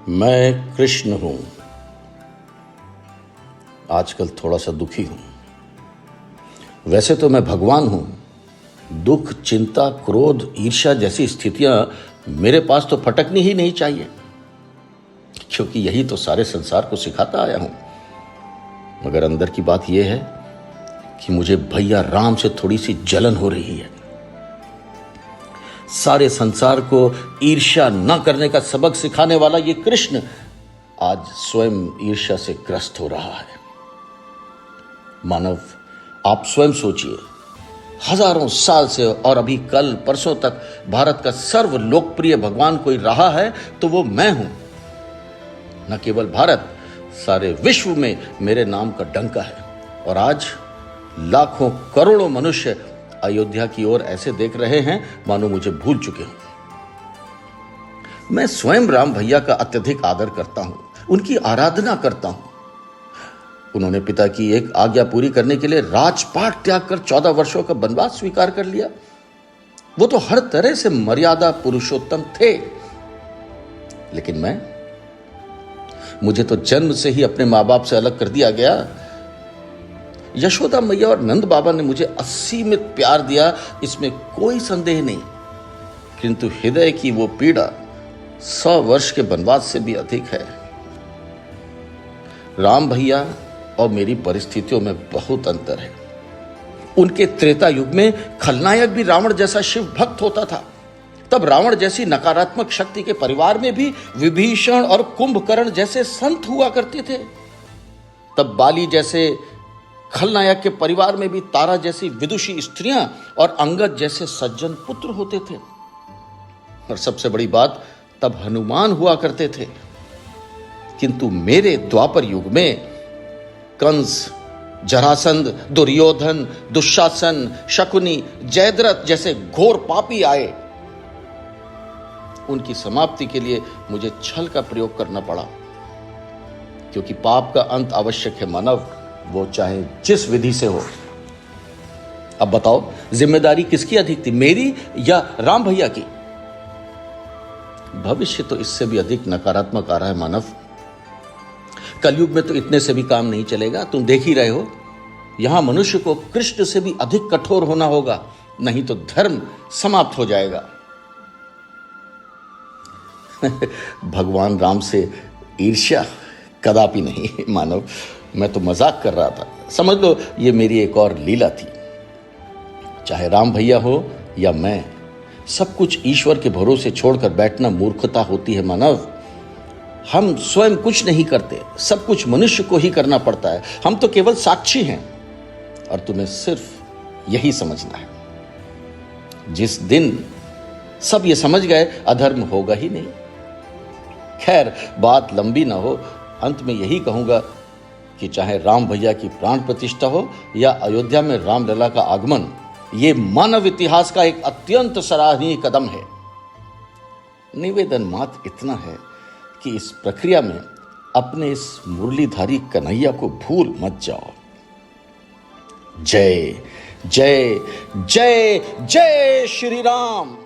मैं कृष्ण हूं। आजकल थोड़ा सा दुखी हूं। वैसे तो मैं भगवान हूं। दुख, चिंता, क्रोध, ईर्ष्या जैसी स्थितियां मेरे पास तो फटकनी ही नहीं चाहिए, क्योंकि यही तो सारे संसार को सिखाता आया हूं। मगर अंदर की बात यह है कि मुझे भैया राम से थोड़ी सी जलन हो रही है। सारे संसार को ईर्ष्या न करने का सबक सिखाने वाला ये कृष्ण आज स्वयं ईर्ष्या से ग्रस्त हो रहा है। मानव, आप स्वयं सोचिए, हजारों साल से और अभी कल परसों तक भारत का सर्व लोकप्रिय भगवान कोई रहा है तो वो मैं हूं। न केवल भारत, सारे विश्व में मेरे नाम का डंका है। और आज लाखों करोड़ों मनुष्य अयोध्या की ओर ऐसे देख रहे हैं मानो मुझे भूल चुके हों। मैं स्वयं राम भैया का अत्यधिक आदर करता हूं, उनकी आराधना करता हूं। उन्होंने पिता की एक आज्ञा पूरी करने के लिए राजपाट त्याग कर 14 वर्षों का वनवास स्वीकार कर लिया। वो तो हर तरह से मर्यादा पुरुषोत्तम थे। लेकिन मुझे तो जन्म से ही अपने मां बाप से अलग कर दिया गया। यशोदा मैया और नंद बाबा ने मुझे असीमित प्यार दिया, इसमें कोई संदेह नहीं। किंतु हृदय की वो पीड़ा 100 वर्ष के वनवास से भी अधिक है। राम भैया और मेरी परिस्थितियों में बहुत अंतर है। उनके त्रेता युग में खलनायक भी रावण जैसा शिव भक्त होता था। तब रावण जैसी नकारात्मक शक्ति के परिवार में भी विभीषण और कुंभकर्ण जैसे संत हुआ करते थे। तब बाली जैसे खलनायक के परिवार में भी तारा जैसी विदुषी स्त्रियां और अंगद जैसे सज्जन पुत्र होते थे। और सबसे बड़ी बात, तब हनुमान हुआ करते थे। किंतु मेरे द्वापर युग में कंस, जरासंध, दुर्योधन, दुशासन, शकुनी, जयद्रथ जैसे घोर पापी आए। उनकी समाप्ति के लिए मुझे छल का प्रयोग करना पड़ा, क्योंकि पाप का अंत आवश्यक है मानव, वो चाहे जिस विधि से हो। अब बताओ, जिम्मेदारी किसकी अधिक थी, मेरी या राम भैया की? भविष्य तो इससे भी अधिक नकारात्मक आ रहा है मानव। कलयुग में तो इतने से भी काम नहीं चलेगा। तुम देख ही रहे हो, यहां मनुष्य को कृष्ण से भी अधिक कठोर होना होगा, नहीं तो धर्म समाप्त हो जाएगा। भगवान राम से ईर्ष्या कदापि नहीं मानव, मैं तो मजाक कर रहा था। समझ लो, ये मेरी एक और लीला थी। चाहे राम भैया हो या मैं, सब कुछ ईश्वर के भरोसे छोड़कर बैठना मूर्खता होती है मानव। हम स्वयं कुछ नहीं करते, सब कुछ मनुष्य को ही करना पड़ता है। हम तो केवल साक्षी हैं, और तुम्हें सिर्फ यही समझना है। जिस दिन सब ये समझ गए, अधर्म होगा ही नहीं। खैर, बात लंबी ना हो, अंत में यही कहूंगा कि चाहे राम भैया की प्राण प्रतिष्ठा हो या अयोध्या में रामलला का आगमन, ये मानव इतिहास का एक अत्यंत सराहनीय कदम है। निवेदन मात्र इतना है कि इस प्रक्रिया में अपने इस मुरलीधारी कन्हैया को भूल मत जाओ। जय जय जय जय श्री राम।